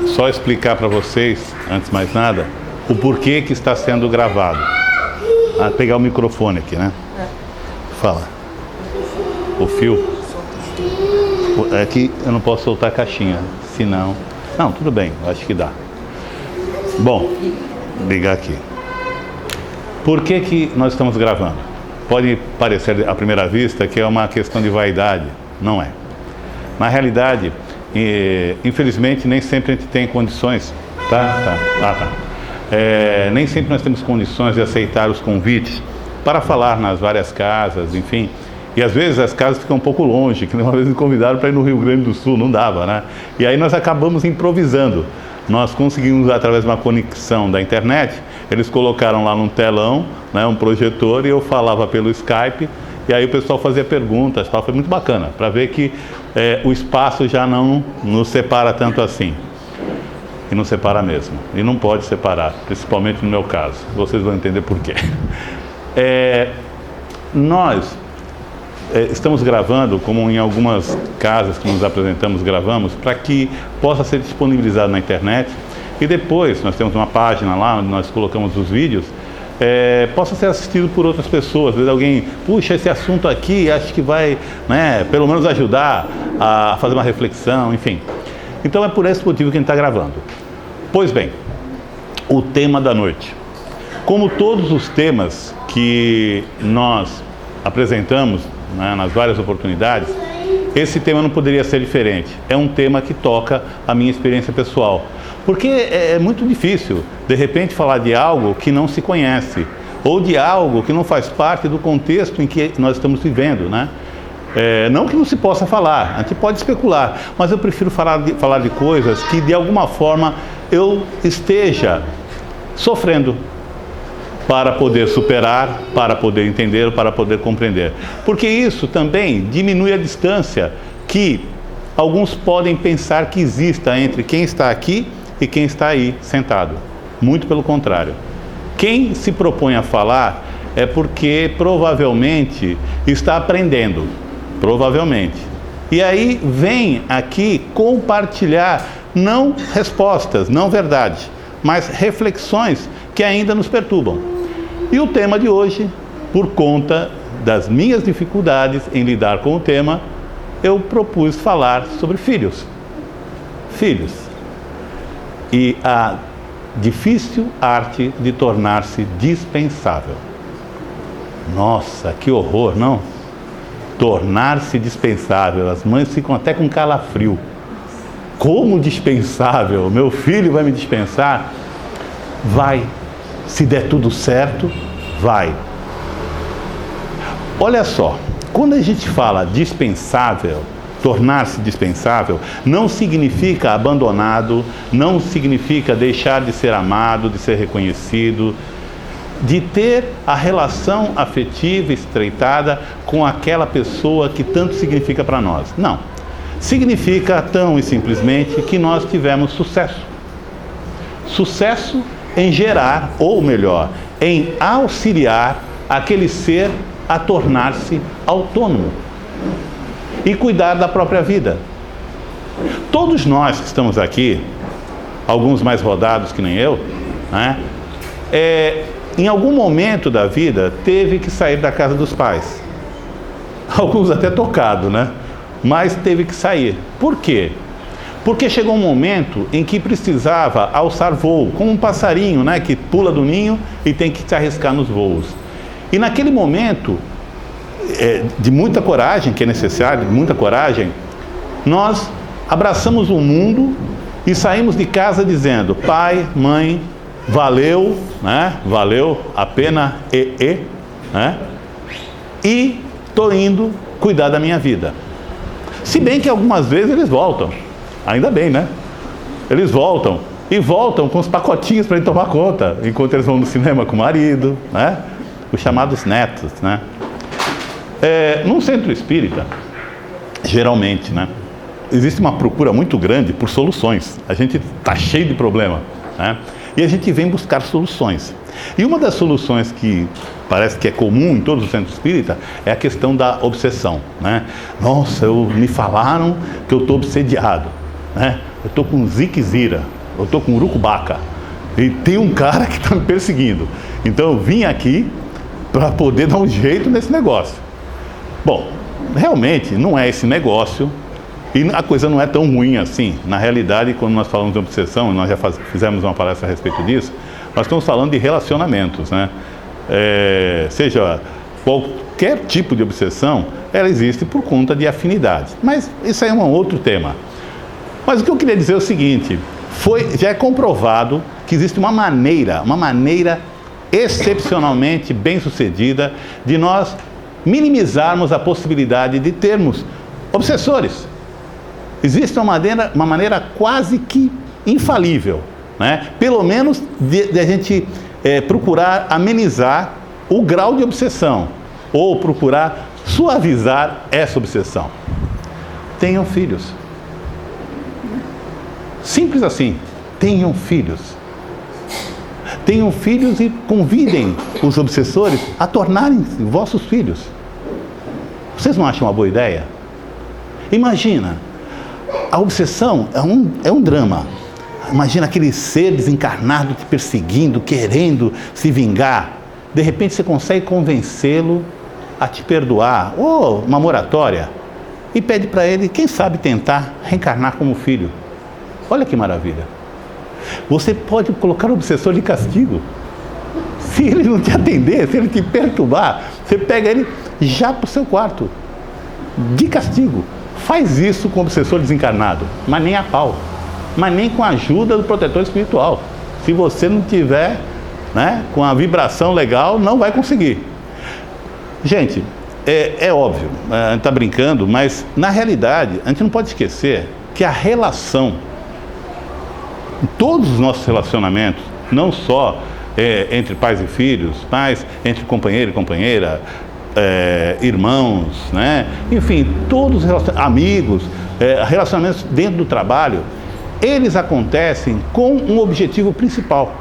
Só explicar para vocês, antes de mais nada, o porquê que está sendo gravado. Pegar o microfone aqui, né? Fala. O fio. É que eu não posso soltar a caixinha, senão... Não, tudo bem, acho que dá. Bom, ligar aqui. Por que nós estamos gravando? Pode parecer à primeira vista que é uma questão de vaidade. Não é. Na realidade, infelizmente, nem sempre a gente tem condições. Nem sempre nós temos condições de aceitar os convites para falar nas várias casas, enfim. E às vezes as casas ficam um pouco longe, que uma vez me convidaram para ir no Rio Grande do Sul, não dava, né? E aí nós acabamos improvisando. Nós conseguimos, através de uma conexão da internet, eles colocaram lá num telão, né, um projetor, e eu falava pelo Skype, e aí o pessoal fazia perguntas, tal. Foi muito bacana, para ver que o espaço já não nos separa tanto assim. E não separa mesmo. E não pode separar, principalmente no meu caso. Vocês vão entender por quê. Nós estamos gravando, como em algumas casas que nos apresentamos, gravamos, para que possa ser disponibilizado na internet. E depois, nós temos uma página lá, onde nós colocamos os vídeos, possa ser assistido por outras pessoas. Às vezes alguém, puxa, esse assunto aqui, acho que vai, né, pelo menos ajudar a fazer uma reflexão, enfim. Então é por esse motivo que a gente está gravando. Pois bem, o tema da noite. Como todos os temas que nós apresentamos, né, nas várias oportunidades, esse tema não poderia ser diferente. É um tema que toca a minha experiência pessoal. Porque é muito difícil, de repente, falar de algo que não se conhece, ou de algo que não faz parte do contexto em que nós estamos vivendo, né? Não que não se possa falar, a gente pode especular, mas eu prefiro falar de coisas que, de alguma forma, eu esteja sofrendo, para poder superar, para poder entender, para poder compreender. Porque isso também diminui a distância que alguns podem pensar que exista entre quem está aqui e quem está aí sentado. Muito pelo contrário. Quem se propõe a falar é porque provavelmente está aprendendo. Provavelmente. E aí vem aqui compartilhar não respostas, não verdade, mas reflexões que ainda nos perturbam. E o tema de hoje, por conta das minhas dificuldades em lidar com o tema, eu propus falar sobre filhos. Filhos. E a difícil arte de tornar-se dispensável. Nossa, que horror, não? Tornar-se dispensável. As mães ficam até com calafrio. Como dispensável? Meu filho vai me dispensar? Vai. Se der tudo certo, vai. Olha só, quando a gente fala dispensável, tornar-se dispensável, não significa abandonado, não significa deixar de ser amado, de ser reconhecido, de ter a relação afetiva estreitada com aquela pessoa que tanto significa para nós. Não. Significa tão e simplesmente que nós tivemos sucesso. Sucesso em gerar, ou melhor, em auxiliar aquele ser a tornar-se autônomo e cuidar da própria vida. Todos nós que estamos aqui, alguns mais rodados que nem eu, né, em algum momento da vida teve que sair da casa dos pais. Alguns até tocado, né? Mas teve que sair. Por quê? Porque chegou um momento em que precisava alçar voo, como um passarinho, né, que pula do ninho e tem que se arriscar nos voos. E naquele momento, de muita coragem, que é necessário, de muita coragem, nós abraçamos o mundo e saímos de casa dizendo: pai, mãe, valeu, né, valeu a pena, né, e estou indo cuidar da minha vida. Se bem que algumas vezes eles voltam. Ainda bem, né? Eles voltam. E voltam com os pacotinhos para ele tomar conta, enquanto eles vão no cinema com o marido, né? Os chamados netos, né? Num centro espírita, geralmente, né, existe uma procura muito grande por soluções. A gente está cheio de problema, né? E a gente vem buscar soluções. E uma das soluções que parece que é comum em todos os centros espíritas é a questão da obsessão, né? Nossa, me falaram que eu estou obsediado. né? Eu estou com ziquezira, eu estou com urucubaca, e tem um cara que está me perseguindo. Então eu vim aqui para poder dar um jeito nesse negócio. Bom, realmente não é esse negócio, e a coisa não é tão ruim assim. Na realidade, quando nós falamos de obsessão, nós já fizemos uma palestra a respeito disso, nós estamos falando de relacionamentos, né? Seja qualquer tipo de obsessão, ela existe por conta de afinidade. Mas isso aí é um outro tema. Mas o que eu queria dizer é o seguinte, já é comprovado que existe uma maneira excepcionalmente bem-sucedida de nós minimizarmos a possibilidade de termos obsessores. Existe uma maneira quase que infalível, né? Pelo menos de a gente procurar amenizar o grau de obsessão, ou procurar suavizar essa obsessão. Tenham filhos. Simples assim, tenham filhos. Tenham filhos e convidem os obsessores a tornarem-se vossos filhos. Vocês não acham uma boa ideia? Imagina, a obsessão é um drama. Imagina aquele ser desencarnado te perseguindo, querendo se vingar. De repente você consegue convencê-lo a te perdoar, ou uma moratória, e pede para ele, quem sabe, tentar reencarnar como filho. Olha que maravilha. Você pode colocar o obsessor de castigo. Se ele não te atender, se ele te perturbar, você pega ele já para o seu quarto, de castigo. Faz isso com o obsessor desencarnado, mas nem a pau, mas nem com a ajuda do protetor espiritual. Se você não tiver, né, com a vibração legal, não vai conseguir. Gente, é óbvio, a gente está brincando, mas na realidade, a gente não pode esquecer que a relação, todos os nossos relacionamentos, não só entre pais e filhos, mas entre companheiro e companheira, irmãos, né? Enfim, todos os amigos, relacionamentos dentro do trabalho, eles acontecem com um objetivo principal,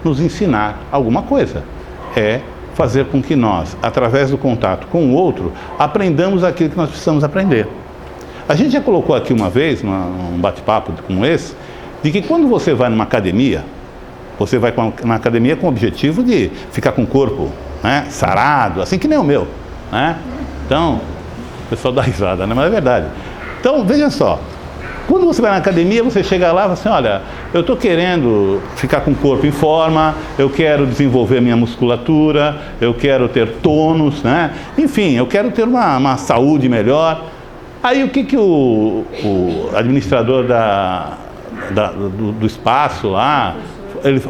nos ensinar alguma coisa, fazer com que nós, através do contato com o outro, aprendamos aquilo que nós precisamos aprender. A gente já colocou aqui uma vez, num bate-papo como esse, de que quando você vai numa academia, você vai na academia com o objetivo de ficar com o corpo, né, sarado, assim que nem o meu, né? Então, o pessoal dá risada, né? Mas é verdade. Então, veja só, quando você vai na academia, você chega lá e fala assim, olha, eu estou querendo ficar com o corpo em forma, eu quero desenvolver minha musculatura, eu quero ter tônus, né? Enfim, eu quero ter uma saúde melhor. Aí o que o administrador do espaço lá,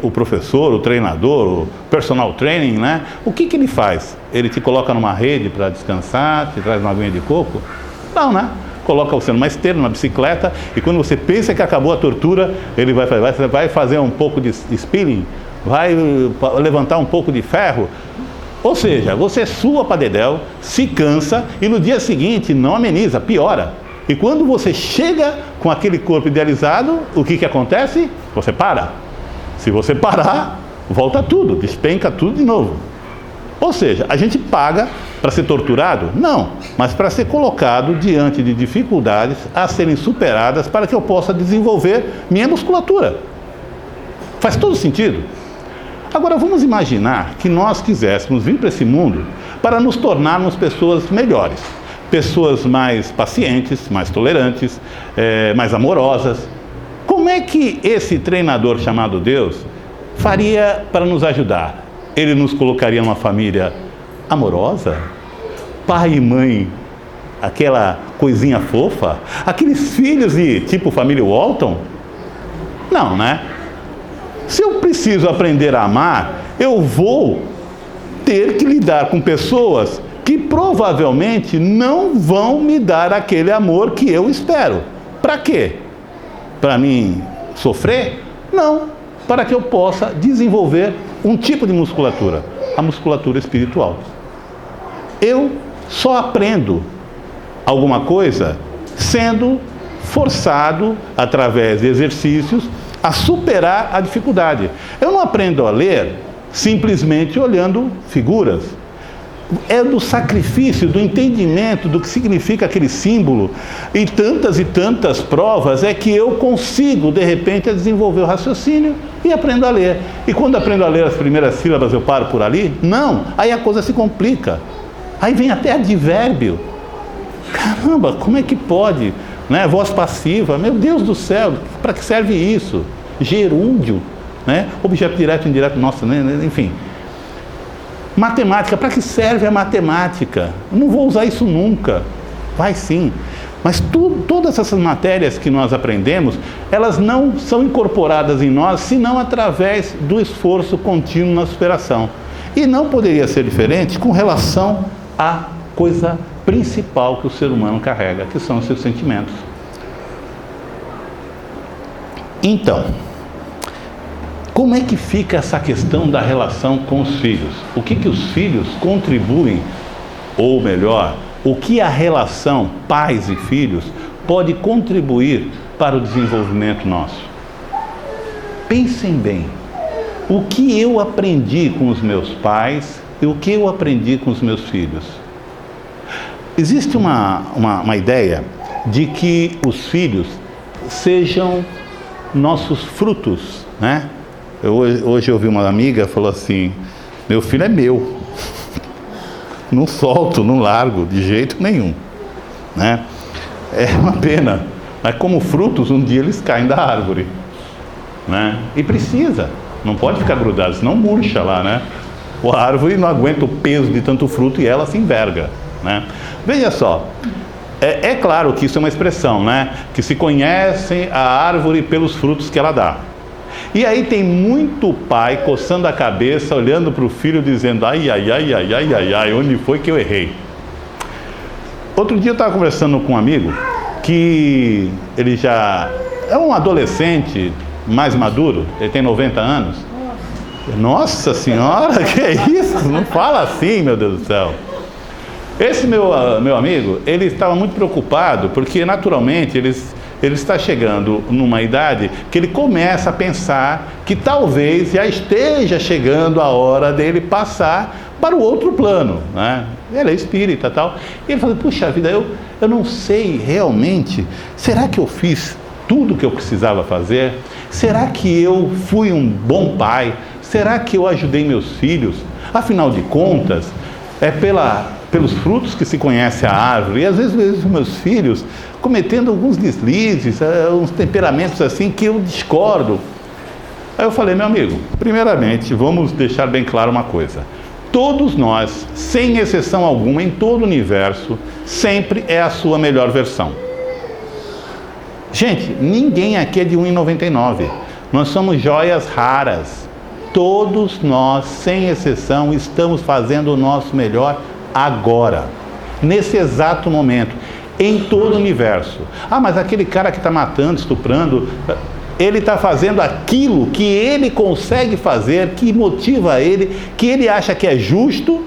o professor, o treinador, o personal training, né? O que ele faz? Ele te coloca numa rede para descansar, te traz uma aguinha de coco? Não, né? Coloca você numa esteira, numa bicicleta, e quando você pensa que acabou a tortura, ele vai fazer um pouco de spinning, vai levantar um pouco de ferro. Ou seja, você sua para dedéu, se cansa e no dia seguinte não ameniza, piora. E quando você chega com aquele corpo idealizado, o que acontece? Você para. Se você parar, volta tudo, despenca tudo de novo. Ou seja, a gente paga para ser torturado? Não, mas para ser colocado diante de dificuldades a serem superadas para que eu possa desenvolver minha musculatura. Faz todo sentido? Agora vamos imaginar que nós quiséssemos vir para esse mundo para nos tornarmos pessoas melhores, pessoas mais pacientes, mais tolerantes, mais amorosas. Como é que esse treinador chamado Deus faria para nos ajudar? Ele nos colocaria numa família amorosa? Pai e mãe, aquela coisinha fofa? Aqueles filhos de tipo família Walton? Não, né? Se eu preciso aprender a amar, eu vou ter que lidar com pessoas que provavelmente não vão me dar aquele amor que eu espero. Para quê? Para mim sofrer? Não, para que eu possa desenvolver um tipo de musculatura, a musculatura espiritual. Eu só aprendo alguma coisa sendo forçado, através de exercícios, a superar a dificuldade. Eu não aprendo a ler simplesmente olhando figuras. é do sacrifício, do entendimento do que significa aquele símbolo e tantas provas é que eu consigo, de repente, desenvolver o raciocínio e aprendo a ler. E quando aprendo a ler as primeiras sílabas, eu paro por ali? Não, aí a coisa se complica. Aí vem até advérbio. Caramba, como é que pode? Né? Voz passiva, meu Deus do céu, para que serve isso? Gerúndio, né? Objeto direto e indireto, nossa, né? Enfim. Matemática, para que serve a matemática? Eu não vou usar isso nunca. Vai sim. Mas todas essas matérias que nós aprendemos, elas não são incorporadas em nós, senão através do esforço contínuo na superação. E não poderia ser diferente com relação à coisa principal que o ser humano carrega, que são os seus sentimentos. Então, como é que fica essa questão da relação com os filhos? O que os filhos contribuem, ou melhor, o que a relação pais e filhos pode contribuir para o desenvolvimento nosso? Pensem bem, o que eu aprendi com os meus pais e o que eu aprendi com os meus filhos? Existe uma ideia de que os filhos sejam nossos frutos, né? Hoje eu ouvi uma amiga falou assim: meu filho é meu, não solto, não largo de jeito nenhum, né? É uma pena, mas como frutos um dia eles caem da árvore, né? E precisa, não pode ficar grudado, senão murcha lá, né? A árvore não aguenta o peso de tanto fruto e ela se enverga, né? Veja só, é claro que isso é uma expressão, né? Que se conhece a árvore pelos frutos que ela dá. E aí tem muito pai coçando a cabeça, olhando para o filho, dizendo: ai, onde foi que eu errei? Outro dia eu estava conversando com um amigo que ele já é um adolescente mais maduro, ele tem 90 anos. Nossa senhora, que é isso? Não fala assim, meu Deus do céu. Esse meu amigo, ele estava muito preocupado, porque naturalmente ele está chegando numa idade que ele começa a pensar que talvez já esteja chegando a hora dele passar para o outro plano, né? Ele é espírita e tal. E ele falou: puxa vida, eu não sei realmente, será que eu fiz tudo o que eu precisava fazer? Será que eu fui um bom pai? Será que eu ajudei meus filhos? Afinal de contas, é pelos frutos que se conhece a árvore. E às vezes vejo meus filhos cometendo alguns deslizes, uns temperamentos assim que eu discordo. Aí eu falei: meu amigo, primeiramente vamos deixar bem claro uma coisa: todos nós, sem exceção alguma, em todo o universo, sempre é a sua melhor versão. Gente, ninguém aqui é de 1,99. Nós somos joias raras. Todos nós, sem exceção, estamos fazendo o nosso melhor agora, nesse exato momento, em todo o universo. Ah, mas aquele cara que está matando, estuprando, ele está fazendo aquilo que ele consegue fazer, que motiva ele, que ele acha que é justo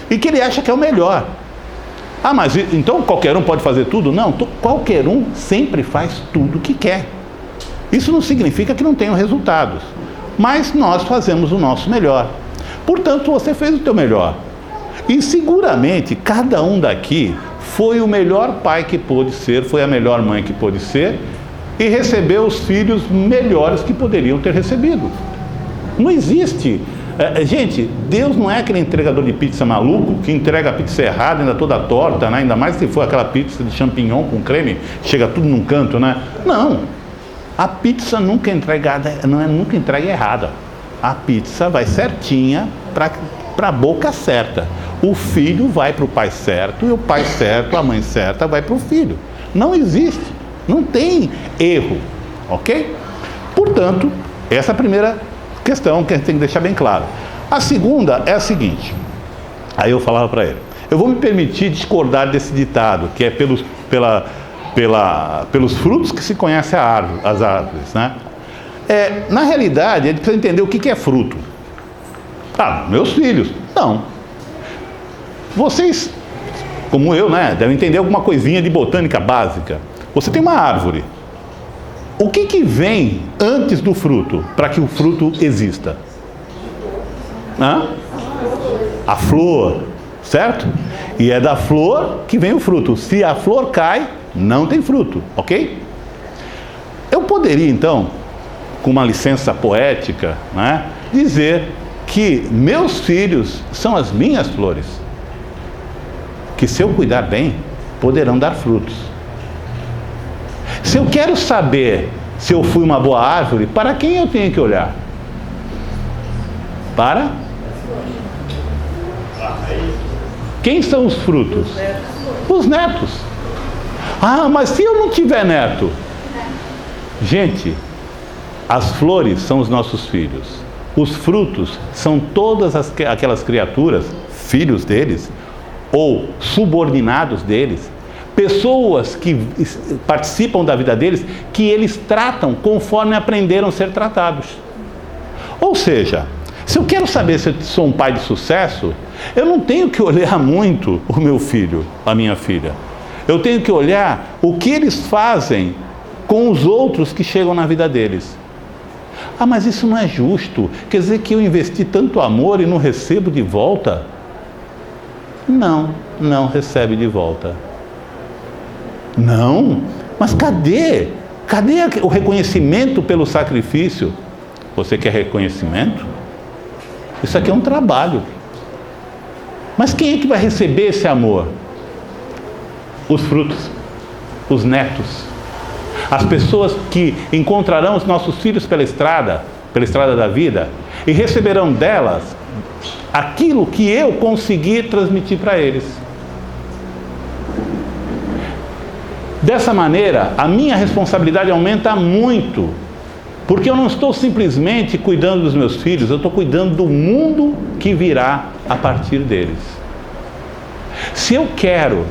e que ele acha que é o melhor. Ah, mas então qualquer um pode fazer tudo? Não, qualquer um sempre faz tudo o que quer. Isso não significa que não tenham resultados, mas nós fazemos o nosso melhor. Portanto, você fez o teu melhor. E seguramente cada um daqui foi o melhor pai que pôde ser, foi a melhor mãe que pôde ser e recebeu os filhos melhores que poderiam ter recebido. Não existe. Gente, Deus não é aquele entregador de pizza maluco que entrega a pizza errada, ainda toda torta, né? Ainda mais se for aquela pizza de champignon com creme, chega tudo num canto, né? Não. A pizza nunca é nunca entrega errada. A pizza vai certinha para a boca certa. O filho vai para o pai certo e o pai certo, a mãe certa vai para o filho. Não existe, não tem erro, ok? Portanto, essa é a primeira questão que a gente tem que deixar bem claro. A segunda é a seguinte, aí eu falava para ele: eu vou me permitir discordar desse ditado, que é pelos frutos que se conhece as árvores, né? Na realidade, a gente precisa entender o que é fruto. Ah, meus filhos. Não. Vocês, como eu, né, devem entender alguma coisinha de botânica básica. Você tem uma árvore. O que vem antes do fruto para que o fruto exista? A flor, certo? E é da flor que vem o fruto. Se a flor cai, não tem fruto, ok? Eu poderia, então, com uma licença poética, né, dizer que meus filhos são as minhas flores, que se eu cuidar bem, poderão dar frutos. Se eu quero saber se eu fui uma boa árvore, para quem eu tenho que olhar? Para? Quem são os frutos? Os netos. Ah, mas se eu não tiver neto? Gente, as flores são os nossos filhos. Os frutos são todas aquelas criaturas, filhos deles, ou subordinados deles, pessoas que participam da vida deles, que eles tratam conforme aprenderam a ser tratados. Ou seja, se eu quero saber se eu sou um pai de sucesso, eu não tenho que olhar muito o meu filho, a minha filha. Eu tenho que olhar o que eles fazem com os outros que chegam na vida deles. Ah, mas isso não é justo. Quer dizer que eu investi tanto amor e não recebo de volta? Não, não recebe de volta. Não? Mas cadê? Cadê o reconhecimento pelo sacrifício? Você quer reconhecimento? Isso aqui é um trabalho. Mas quem é que vai receber esse amor? Os frutos, os netos. As pessoas que encontrarão os nossos filhos pela estrada da vida, e receberão delas aquilo que eu consegui transmitir para eles. Dessa maneira, a minha responsabilidade aumenta muito, porque eu não estou simplesmente cuidando dos meus filhos, eu estou cuidando do mundo que virá a partir deles. Se eu quero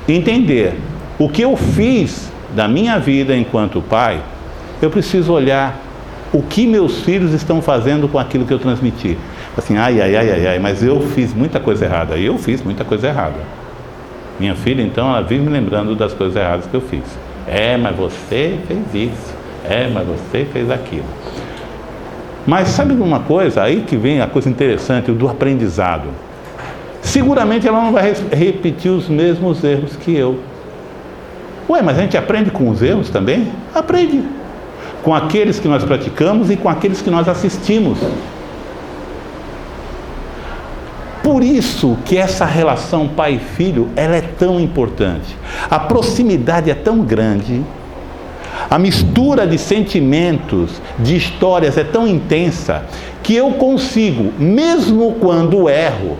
entender o que eu fiz da minha vida enquanto pai, eu preciso olhar o que meus filhos estão fazendo com aquilo que eu transmiti. Assim, mas eu fiz muita coisa errada. E eu fiz muita coisa errada. Minha filha, então, ela vive me lembrando das coisas erradas que eu fiz. Mas você fez isso. Mas você fez aquilo. Mas sabe uma coisa? Aí que vem a coisa interessante, o do aprendizado. Seguramente ela não vai repetir os mesmos erros que eu. Mas a gente aprende com os erros também? Aprende. Com aqueles que nós praticamos e com aqueles que nós assistimos. Por isso que essa relação pai e filho, ela é tão importante. A proximidade é tão grande, a mistura de sentimentos, de histórias é tão intensa, que eu consigo, mesmo quando erro,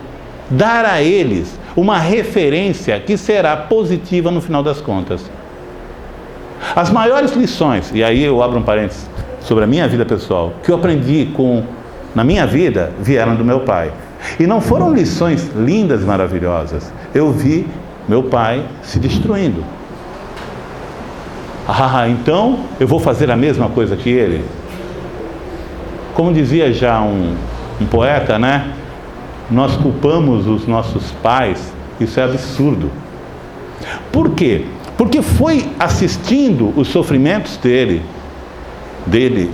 dar a eles uma referência que será positiva no final das contas. As maiores lições, e aí eu abro um parênteses sobre a minha vida pessoal, que eu aprendi na minha vida, vieram do meu pai. E não foram lições lindas e maravilhosas. Eu vi meu pai se destruindo. Então eu vou fazer a mesma coisa que ele? Como dizia já um poeta, né? Nós culpamos os nossos pais, isso é absurdo. Por quê? Porque foi assistindo os sofrimentos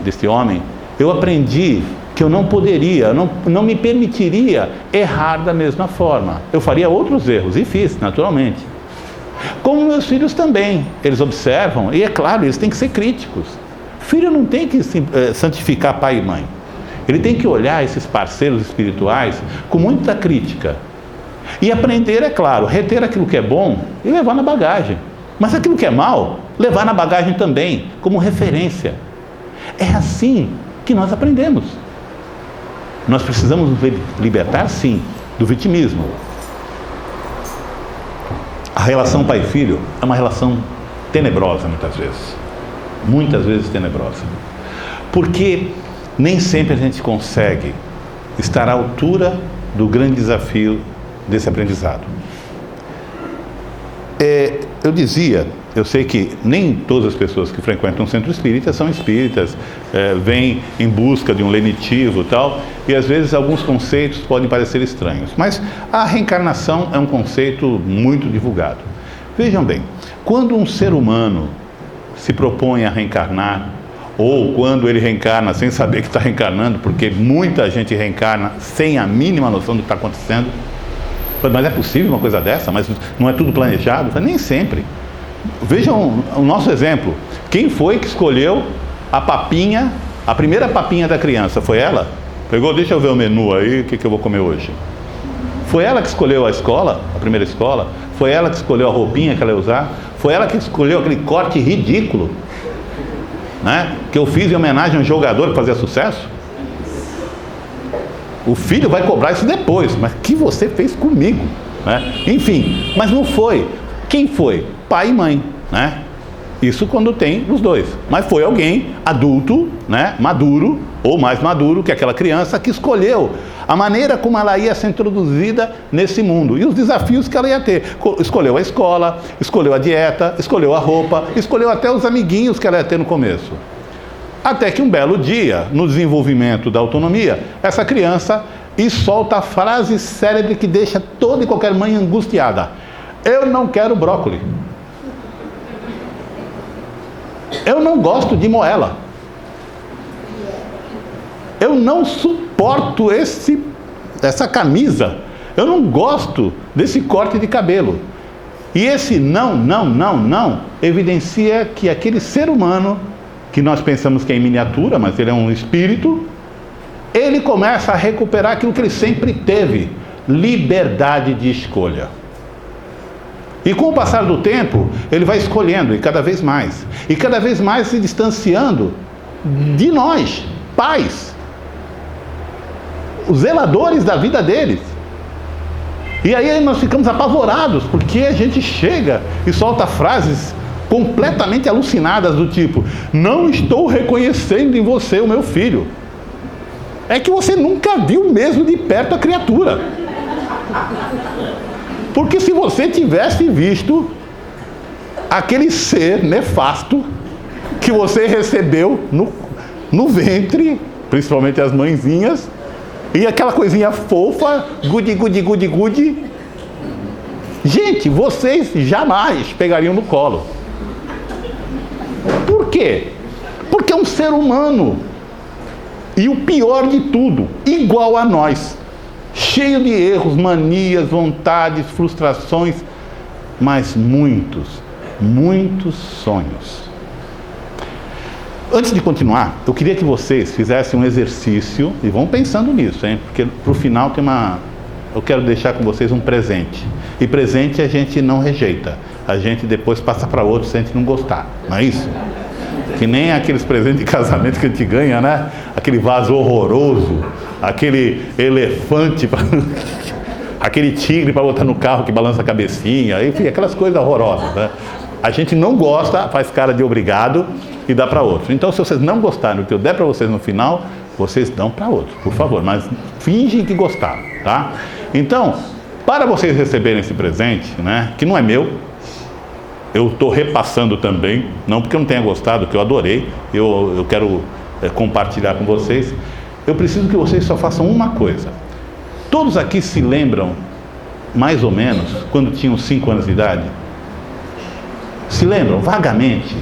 desse homem, eu aprendi que eu não poderia, não me permitiria errar da mesma forma. Eu faria outros erros, e fiz, naturalmente. Como meus filhos também, eles observam, e é claro, eles têm que ser críticos. Filho não tem que santificar pai e mãe. Ele tem que olhar esses parceiros espirituais com muita crítica. E aprender, é claro, reter aquilo que é bom e levar na bagagem. Mas aquilo que é mal, levar na bagagem também, como referência. É assim que nós aprendemos. Nós precisamos nos libertar, sim, do vitimismo. A relação pai e filho é uma relação tenebrosa, muitas vezes tenebrosa, porque nem sempre a gente consegue estar à altura do grande desafio desse aprendizado. Eu sei que nem todas as pessoas que frequentam um centro espírita são espíritas, vêm em busca de um lenitivo e tal, e às vezes alguns conceitos podem parecer estranhos, mas a reencarnação é um conceito muito divulgado. Vejam bem, quando um ser humano se propõe a reencarnar, ou quando ele reencarna sem saber que está reencarnando, porque muita gente reencarna sem a mínima noção do que está acontecendo, Mas é possível uma coisa dessa? Mas não é tudo planejado? Nem sempre. Vejam o nosso exemplo. Quem foi que escolheu a papinha, a primeira papinha da criança? Foi ela? Pegou, deixa eu ver o menu aí, o que eu vou comer hoje? Foi ela que escolheu a escola, a primeira escola? Foi ela que escolheu a roupinha que ela ia usar? Foi ela que escolheu aquele corte ridículo, né, que eu fiz em homenagem a um jogador que fazia sucesso? O filho vai cobrar isso depois, mas que você fez comigo, né? Enfim, mas não foi. Quem foi? Pai e mãe, né? Isso quando tem os dois. Mas foi alguém adulto, né, maduro, ou mais maduro que aquela criança, que escolheu a maneira como ela ia ser introduzida nesse mundo e os desafios que ela ia ter. Escolheu a escola, escolheu a dieta, escolheu a roupa, escolheu até os amiguinhos que ela ia ter no começo. Até que um belo dia, no desenvolvimento da autonomia, essa criança solta a frase célebre que deixa toda e qualquer mãe angustiada: eu não quero brócolis. Eu não gosto de moela. Eu não suporto essa camisa. Eu não gosto desse corte de cabelo. E esse não evidencia que aquele ser humano, que nós pensamos que é em miniatura, mas ele é um espírito, ele começa a recuperar aquilo que ele sempre teve: liberdade de escolha. E com o passar do tempo, ele vai escolhendo, e cada vez mais se distanciando de nós, pais, os zeladores da vida deles. E aí nós ficamos apavorados, porque a gente chega e solta frases completamente alucinadas do tipo: não estou reconhecendo em você o meu filho. É que você nunca viu mesmo de perto a criatura. Porque se você tivesse visto aquele ser nefasto que você recebeu no ventre, principalmente as mãezinhas, e aquela coisinha fofa, gude, gente, vocês jamais pegariam no colo. Por quê? Porque é um ser humano. E o pior de tudo, igual a nós. Cheio de erros, manias, vontades, frustrações, mas muitos sonhos. Antes de continuar, eu queria que vocês fizessem um exercício, e vão pensando nisso, hein? Porque pro final eu quero deixar com vocês um presente. E presente a gente não rejeita, a gente depois passa para outro se a gente não gostar, não é isso? Que nem aqueles presentes de casamento que a gente ganha, né? Aquele vaso horroroso, aquele elefante, aquele tigre para botar no carro que balança a cabecinha, enfim, aquelas coisas horrorosas, né? A gente não gosta, faz cara de obrigado e dá para outro. Então, se vocês não gostarem do que eu der para vocês no final, vocês dão para outro, por favor, mas fingem que gostaram, tá? Então, para vocês receberem esse presente, né, que não é meu, eu estou repassando também, não porque eu não tenha gostado, que eu adorei, eu quero compartilhar com vocês. Eu preciso que vocês só façam uma coisa. Todos aqui se lembram, mais ou menos, quando tinham 5 anos de idade? Se lembram vagamente?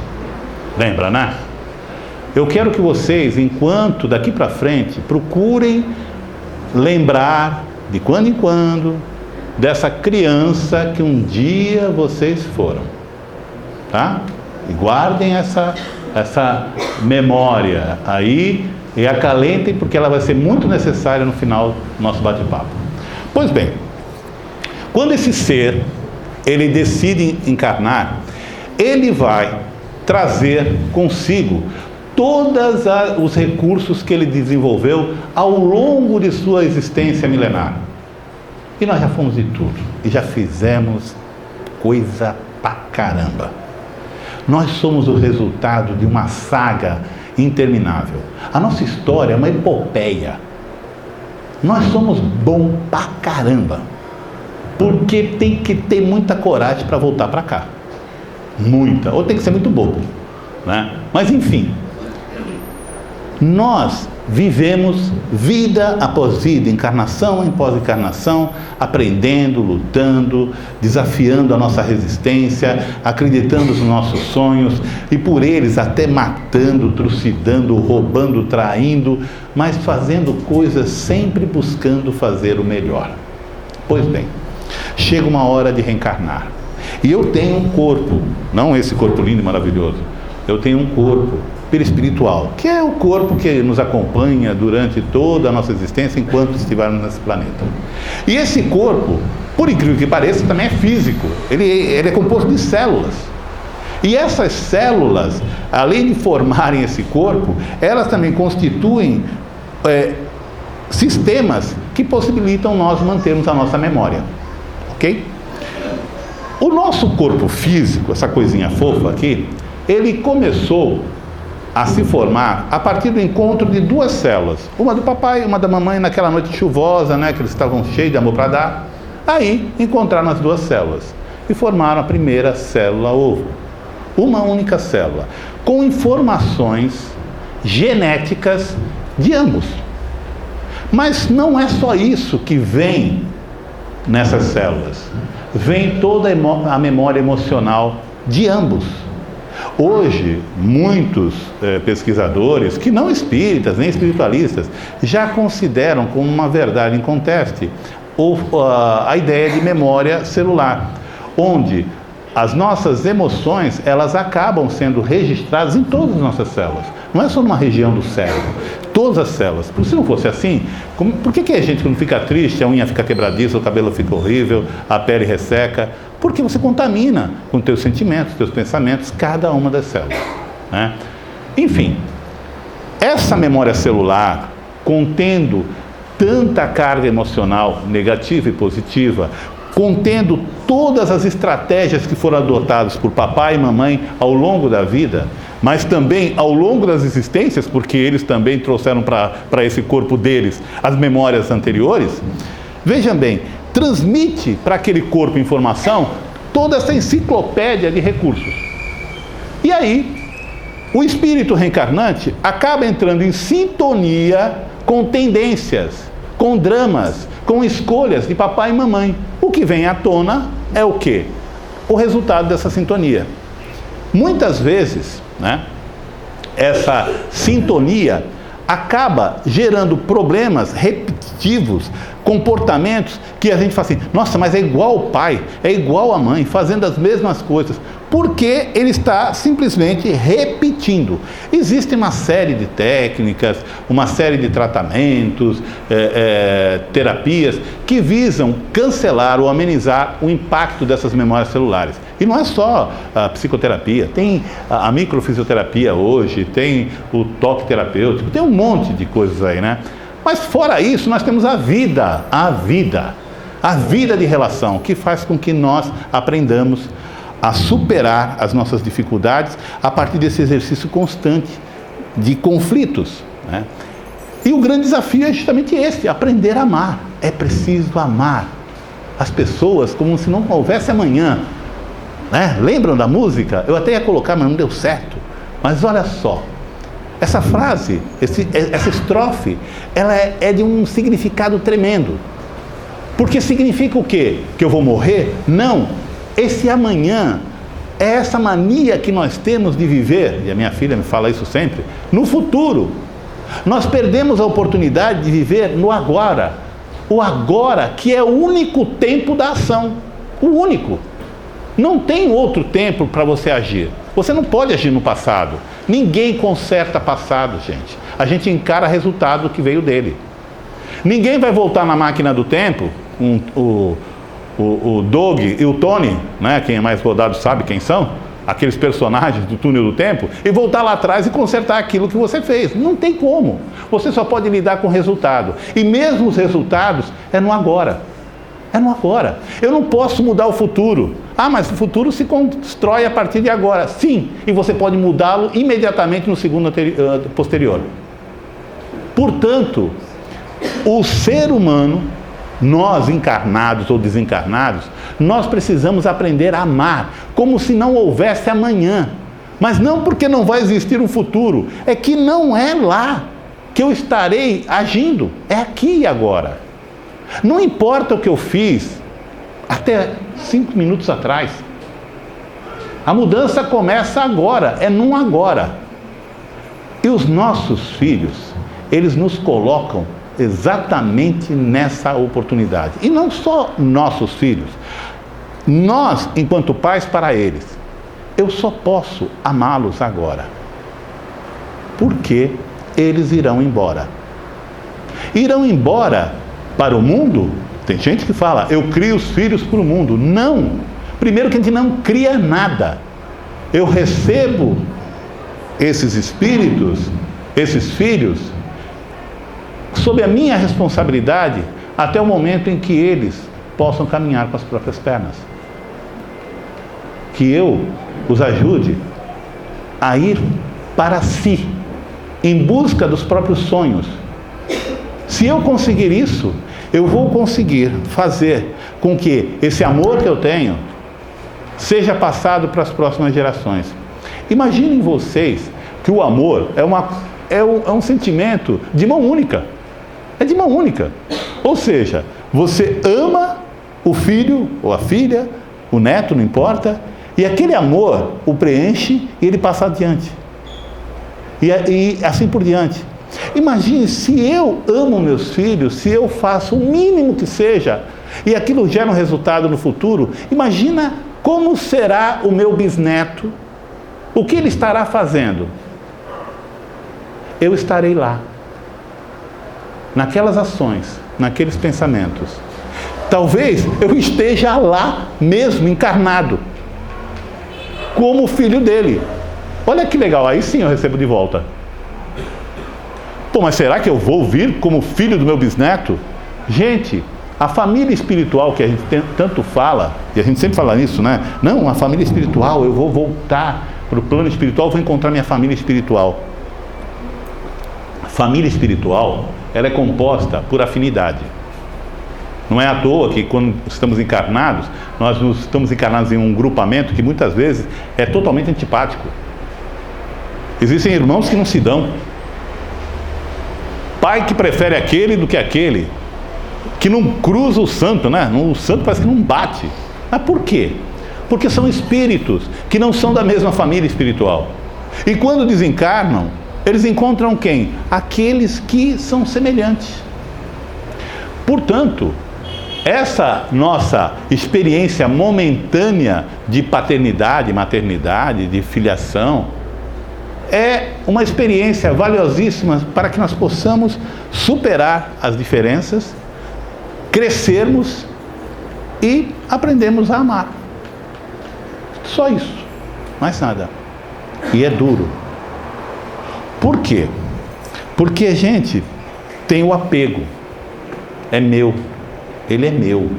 Lembra, né? Eu quero que vocês, enquanto daqui para frente, procurem lembrar, de quando em quando, dessa criança que um dia vocês foram. Tá? E guardem essa memória aí e acalentem, porque ela vai ser muito necessária no final do nosso bate-papo. Pois bem, quando esse ser, ele decide encarnar, ele vai trazer consigo todos os recursos que ele desenvolveu ao longo de sua existência milenar. E nós já fomos de tudo, e já fizemos coisa pra caramba. Nós somos o resultado de uma saga interminável. A nossa história é uma epopeia. Nós somos bom pra caramba. Porque tem que ter muita coragem para voltar para cá. Muita. Ou tem que ser muito bobo, né? Mas enfim, nós vivemos vida após vida, encarnação após encarnação, aprendendo, lutando, desafiando a nossa resistência, acreditando nos nossos sonhos e por eles até matando, trucidando, roubando, traindo, mas fazendo coisas sempre buscando fazer o melhor. Pois bem, chega uma hora de reencarnar. E eu tenho um corpo, não esse corpo lindo e maravilhoso, eu tenho um corpo perispiritual, que é o corpo que nos acompanha durante toda a nossa existência enquanto estivermos nesse planeta. E esse corpo, por incrível que pareça, também é físico, ele é composto de células. E essas células, além de formarem esse corpo, elas também constituem sistemas que possibilitam nós mantermos a nossa memória, ok? O nosso corpo físico, essa coisinha fofa aqui, ele começou a se formar a partir do encontro de duas células, uma do papai e uma da mamãe, naquela noite chuvosa, né, que eles estavam cheios de amor para dar. Aí encontraram as duas células e formaram a primeira célula ovo, uma única célula, com informações genéticas de ambos. Mas não é só isso que vem nessas células, vem toda a memória emocional de ambos. Hoje, muitos pesquisadores, que não espíritas nem espiritualistas, já consideram como uma verdade inconteste a ideia de memória celular, onde as nossas emoções, elas acabam sendo registradas em todas as nossas células. Não é só numa região do cérebro, todas as células. Porque se não fosse assim, por que a gente quando fica triste, a unha fica quebradiça, o cabelo fica horrível, a pele resseca? Porque você contamina com teus sentimentos, teus pensamentos, cada uma das células, né? Enfim, essa memória celular, contendo tanta carga emocional negativa e positiva, contendo todas as estratégias que foram adotadas por papai e mamãe ao longo da vida, mas também ao longo das existências, porque eles também trouxeram para esse corpo deles as memórias anteriores, vejam bem, transmite para aquele corpo informação toda essa enciclopédia de recursos. E aí, o espírito reencarnante acaba entrando em sintonia com tendências, com dramas, com escolhas de papai e mamãe. O que vem à tona é o quê? O resultado dessa sintonia. Muitas vezes, né, essa sintonia acaba gerando problemas repetitivos, comportamentos que a gente fala assim, nossa, mas é igual o pai, é igual a mãe, fazendo as mesmas coisas, porque ele está simplesmente repetindo. Existe uma série de técnicas, uma série de tratamentos, terapias, que visam cancelar ou amenizar o impacto dessas memórias celulares. E não é só a psicoterapia, tem a microfisioterapia hoje, tem o toque terapêutico, tem um monte de coisas aí, né? Mas fora isso, nós temos a vida de relação, que faz com que nós aprendamos a superar as nossas dificuldades a partir desse exercício constante de conflitos, né? E o grande desafio é justamente esse, aprender a amar. É preciso amar as pessoas como se não houvesse amanhã, né? Lembram da música? Eu até ia colocar, mas não deu certo. Mas olha só, essa frase, essa estrofe, ela é de um significado tremendo. Porque significa o quê? Que eu vou morrer? Não. Esse amanhã é essa mania que nós temos de viver, e a minha filha me fala isso sempre, no futuro. Nós perdemos a oportunidade de viver no agora. O agora, que é o único tempo da ação. O único. Não tem outro tempo para você agir. Você não pode agir no passado. Ninguém conserta passado, gente. A gente encara resultado que veio dele. Ninguém vai voltar na máquina do tempo, o Doug e o Tony, né? Quem é mais rodado sabe quem são, aqueles personagens do túnel do tempo, e voltar lá atrás e consertar aquilo que você fez. Não tem como. Você só pode lidar com o resultado. E mesmo os resultados é no agora. É no agora. Eu não posso mudar o futuro. Ah, mas o futuro se constrói a partir de agora. Sim, e você pode mudá-lo imediatamente no segundo posterior. Portanto, o ser humano, nós encarnados ou desencarnados, nós precisamos aprender a amar, como se não houvesse amanhã. Mas não porque não vai existir um futuro, é que não é lá que eu estarei agindo, é aqui e agora. Não importa o que eu fiz até 5 minutos atrás. A mudança começa agora, é num agora. E os nossos filhos, eles nos colocam exatamente nessa oportunidade. E não só nossos filhos, nós, enquanto pais, para eles. Eu só posso amá-los agora, porque eles irão embora. Irão embora para o mundo? Tem gente que fala, eu crio os filhos para o mundo. Não! Primeiro que a gente não cria nada. Eu recebo esses espíritos, esses filhos, sob a minha responsabilidade, até o momento em que eles possam caminhar com as próprias pernas. Que eu os ajude a ir para si, em busca dos próprios sonhos. Se eu conseguir isso, eu vou conseguir fazer com que esse amor que eu tenho seja passado para as próximas gerações. Imaginem vocês que o amor é um sentimento de mão única. É de mão única. Ou seja, você ama o filho ou a filha, o neto, não importa, e aquele amor o preenche e ele passa adiante. E assim por diante. Imagine se eu amo meus filhos, se eu faço o mínimo que seja, e aquilo gera um resultado no futuro, imagina como será o meu bisneto, o que ele estará fazendo. Eu estarei lá, naquelas ações, naqueles pensamentos. Talvez eu esteja lá mesmo, encarnado, como filho dele. Olha que legal, aí sim eu recebo de volta. Pô, mas será que eu vou vir como filho do meu bisneto? Gente, a família espiritual que a gente tanto fala, e a gente sempre fala nisso, né? Não, a família espiritual, eu vou voltar para o plano espiritual, vou encontrar minha família espiritual. A família espiritual, ela é composta por afinidade. Não é à toa que quando estamos encarnados, nós estamos encarnados em um grupamento que muitas vezes é totalmente antipático. Existem irmãos que não se dão. Pai que prefere aquele do que aquele. Que não cruza o santo, né? O santo parece que não bate. Mas por quê? Porque são espíritos que não são da mesma família espiritual. E quando desencarnam, eles encontram quem? Aqueles que são semelhantes. Portanto, essa nossa experiência momentânea de paternidade, maternidade, de filiação, é uma experiência valiosíssima para que nós possamos superar as diferenças, crescermos e aprendermos a amar. Só isso, mais nada. E é duro. Por quê? Porque a gente tem o apego. É meu. Ele é meu.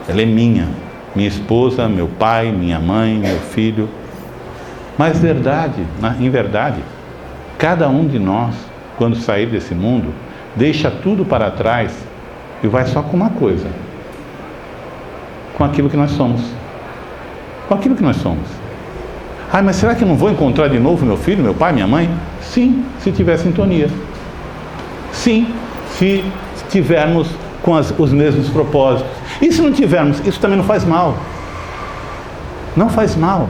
Ela é minha. Minha esposa, meu pai, minha mãe, meu filho. Mas em verdade, cada um de nós, quando sair desse mundo, deixa tudo para trás e vai só com uma coisa. Com aquilo que nós somos. Com aquilo que nós somos. Ah, mas será que eu não vou encontrar de novo meu filho, meu pai, minha mãe? Sim, se tiver sintonia. Sim, se tivermos com os mesmos propósitos. E se não tivermos, isso também não faz mal. Não faz mal.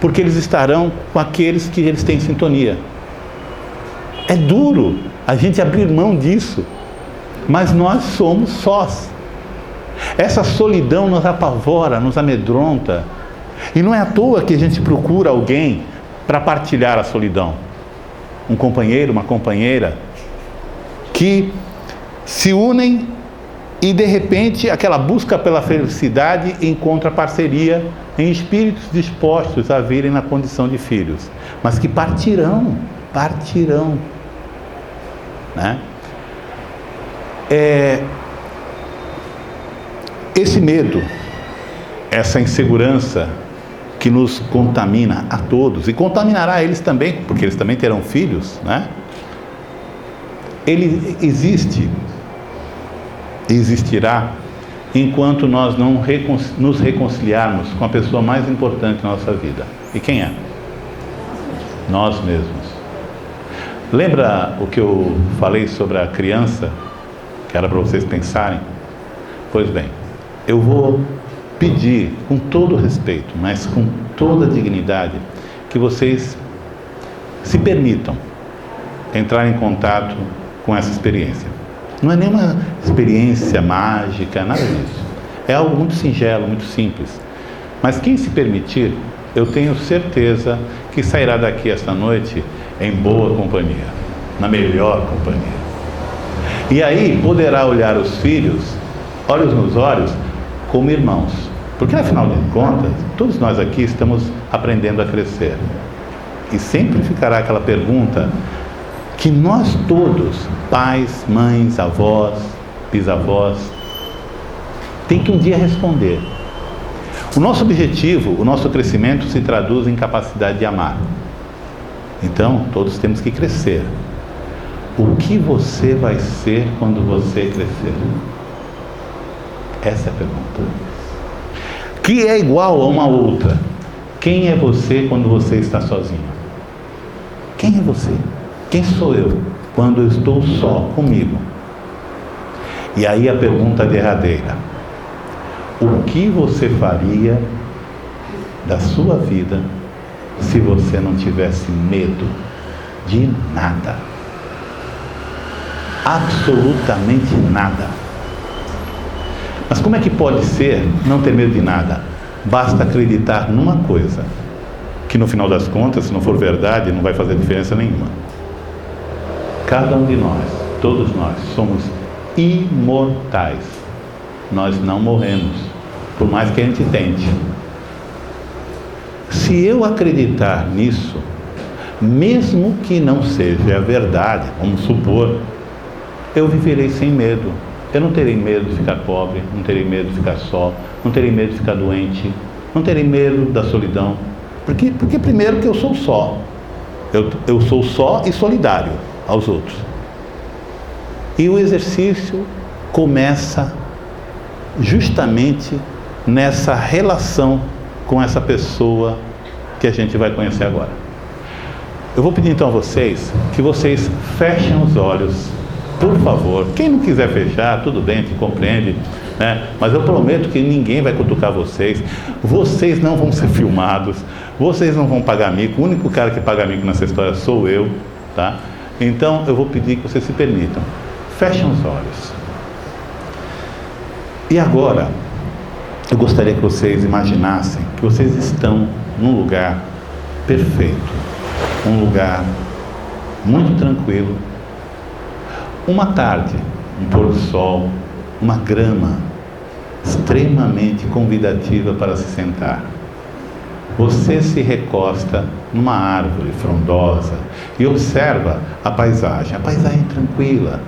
Porque eles estarão com aqueles que eles têm sintonia. É duro a gente abrir mão disso. Mas nós somos sós. Essa solidão nos apavora, nos amedronta. E não é à toa que a gente procura alguém para partilhar a solidão. Um companheiro, uma companheira, que se unem e de repente aquela busca pela felicidade encontra parceria em espíritos dispostos a virem na condição de filhos, mas que partirão, né? Esse medo, essa insegurança que nos contamina a todos, e contaminará eles também, porque eles também terão filhos, né? Ele existe e existirá enquanto nós não nos reconciliarmos com a pessoa mais importante na nossa vida. E quem é? Nós mesmos. Lembra o que eu falei sobre a criança, que era para vocês pensarem? Pois bem, eu vou pedir com todo respeito, mas com toda dignidade, que vocês se permitam entrar em contato com essa experiência. Não é nenhuma experiência mágica, nada disso. É algo muito singelo, muito simples. Mas quem se permitir, eu tenho certeza que sairá daqui esta noite em boa companhia, na melhor companhia. E aí poderá olhar os filhos, olhos nos olhos, como irmãos. Porque afinal de contas, todos nós aqui estamos aprendendo a crescer. E sempre ficará aquela pergunta que nós todos, pais, mães, avós, bisavós, tem que um dia responder. O nosso objetivo, o nosso crescimento se traduz em capacidade de amar. Então, todos temos que crescer. O que você vai ser quando você crescer? Essa é a pergunta. Que é igual a uma outra. Quem é você quando você está sozinho? Quem é você? Quem sou eu quando eu estou só comigo? E aí a pergunta derradeira. O que você faria da sua vida se você não tivesse medo de nada? Absolutamente nada. Mas como é que pode ser não ter medo de nada? Basta acreditar numa coisa, que no final das contas, se não for verdade, não vai fazer diferença nenhuma. Cada um de nós, todos nós, somos imortais. Nós não morremos, por mais que a gente tente. Se eu acreditar nisso, mesmo que não seja a verdade, vamos supor, eu viverei sem medo. Eu não terei medo de ficar pobre, não terei medo de ficar só, não terei medo de ficar doente, não terei medo da solidão. Porque primeiro que eu sou só. Eu sou só e solidário aos outros. E o exercício começa justamente nessa relação com essa pessoa que a gente vai conhecer agora. Eu vou pedir então a vocês que vocês fechem os olhos, por favor. Quem não quiser fechar, tudo bem, te compreende, né? Mas eu prometo que ninguém vai cutucar vocês. Vocês não vão ser filmados, vocês não vão pagar mico. O único cara que paga mico nessa história sou eu, tá? Então eu vou pedir que vocês se permitam. Fechem os olhos. E agora, eu gostaria que vocês imaginassem que vocês estão num lugar perfeito, um lugar muito tranquilo, uma tarde, um pôr do sol, uma grama extremamente convidativa para se sentar. Você se recosta numa árvore frondosa e observa a paisagem tranquila.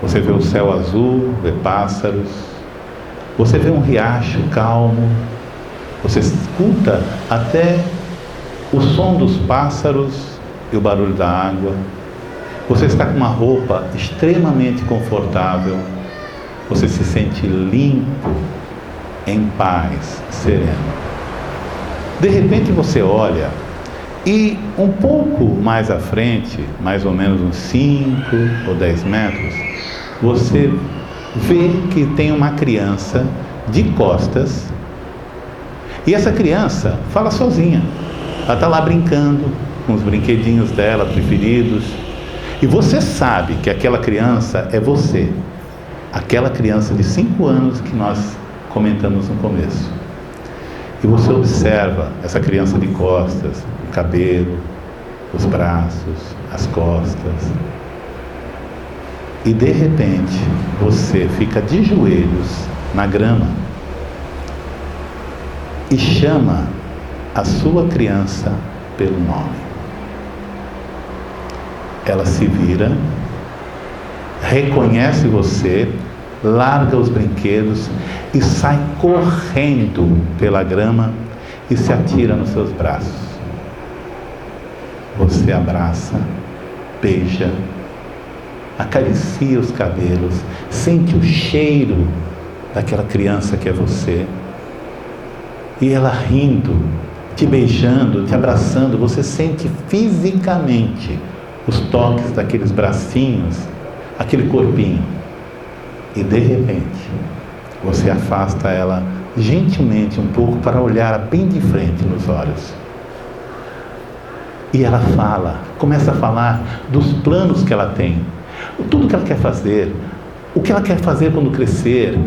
Você vê o céu azul, vê pássaros, você vê um riacho calmo, você escuta até o som dos pássaros e o barulho da água. Você está com uma roupa extremamente confortável, você se sente limpo, em paz, sereno. De repente você olha e um pouco mais à frente, mais ou menos uns 5 ou 10 metros, você vê que tem uma criança de costas e essa criança fala sozinha. Ela está lá brincando com os brinquedinhos dela preferidos e você sabe que aquela criança é você, aquela criança de 5 anos que nós comentamos no começo. E você observa essa criança de costas, o cabelo, os braços, as costas. E de repente, você fica de joelhos na grama e chama a sua criança pelo nome. Ela se vira, reconhece você, larga os brinquedos e sai correndo pela grama e se atira nos seus braços. Você abraça, beija, acaricia os cabelos, sente o cheiro daquela criança que é você. E ela rindo, te beijando, te abraçando, você sente fisicamente os toques daqueles bracinhos, aquele corpinho. E de repente, você afasta ela gentilmente um pouco para olhar bem de frente nos olhos. E ela começa a falar dos planos que ela tem. tudo que ela quer fazer, o que ela quer fazer quando crescer,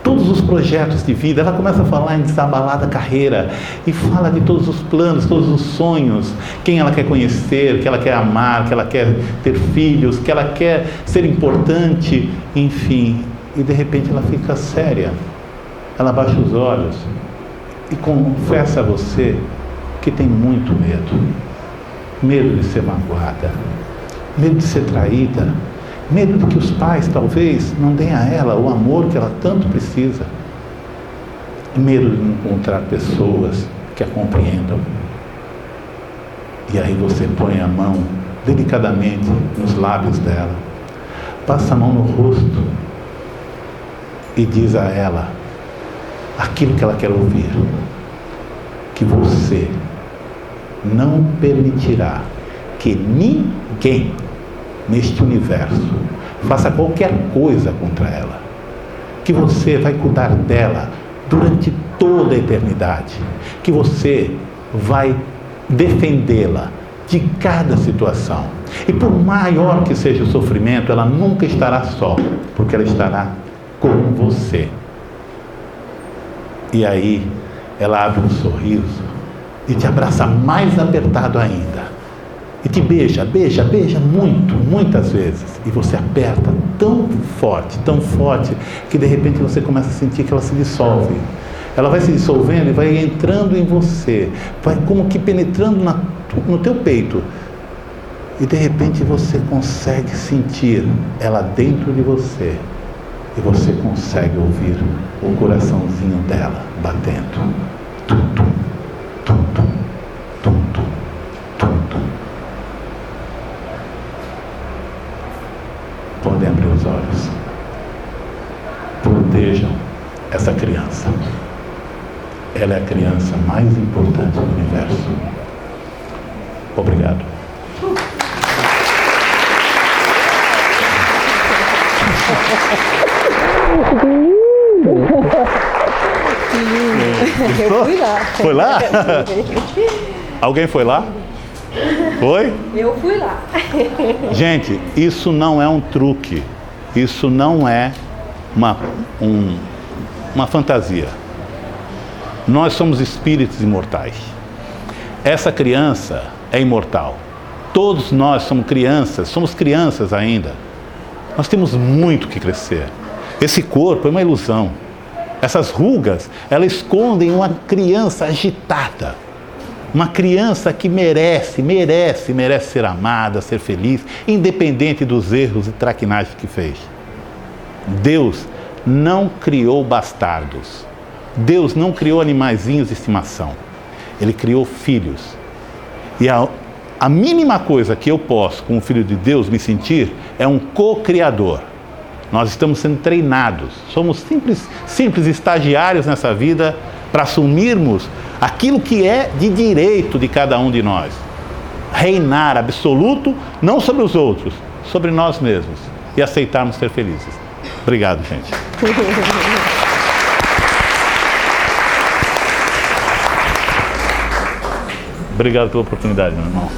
todos os projetos de vida. Ela começa a falar em desabalar da carreira e fala de todos os planos, todos os sonhos, quem ela quer conhecer, que ela quer amar, que ela quer ter filhos, que ela quer ser importante, enfim. E de repente ela fica séria, ela baixa os olhos e confessa a você que tem muito medo de ser magoada, medo de ser traída, medo de que os pais talvez não deem a ela o amor que ela tanto precisa, medo de não encontrar pessoas que a compreendam. E aí você põe a mão delicadamente nos lábios dela, passa a mão no rosto e diz a ela aquilo que ela quer ouvir, que você não permitirá que ninguém neste universo faça qualquer coisa contra ela, que você vai cuidar dela durante toda a eternidade, que você vai defendê-la de cada situação, e por maior que seja o sofrimento, ela nunca estará só, porque ela estará com você. E aí ela abre um sorriso e te abraça mais apertado ainda, e te beija muito, muitas vezes, e você aperta tão forte, que de repente você começa a sentir que ela se dissolve. Ela vai se dissolvendo e vai entrando em você, vai como que penetrando no teu peito, e de repente você consegue sentir ela dentro de você, e você consegue ouvir o coraçãozinho dela batendo. Tum, tum, tum, tum, tum, tum, tum, tum. Podem abrir os olhos. Protejam essa criança. Ela é a criança mais importante do universo. Obrigado. Eu fui lá. Foi lá? Alguém foi lá? Foi? Eu fui lá. Gente, isso não é um truque. Isso não é uma fantasia. Nós somos espíritos imortais. Essa criança é imortal. Todos nós somos crianças ainda. Nós temos muito que crescer. Esse corpo é uma ilusão. Essas rugas, elas escondem uma criança agitada. Uma criança que merece ser amada, ser feliz, independente dos erros e traquinagens que fez. Deus não criou bastardos. Deus não criou animaizinhos de estimação. Ele criou filhos. E a mínima coisa que eu posso, como filho de Deus, me sentir é um co-criador. Nós estamos sendo treinados. Somos simples estagiários nessa vida para assumirmos aquilo que é de direito de cada um de nós. Reinar absoluto, não sobre os outros, sobre nós mesmos. E aceitarmos ser felizes. Obrigado, gente. Obrigado pela oportunidade, meu irmão.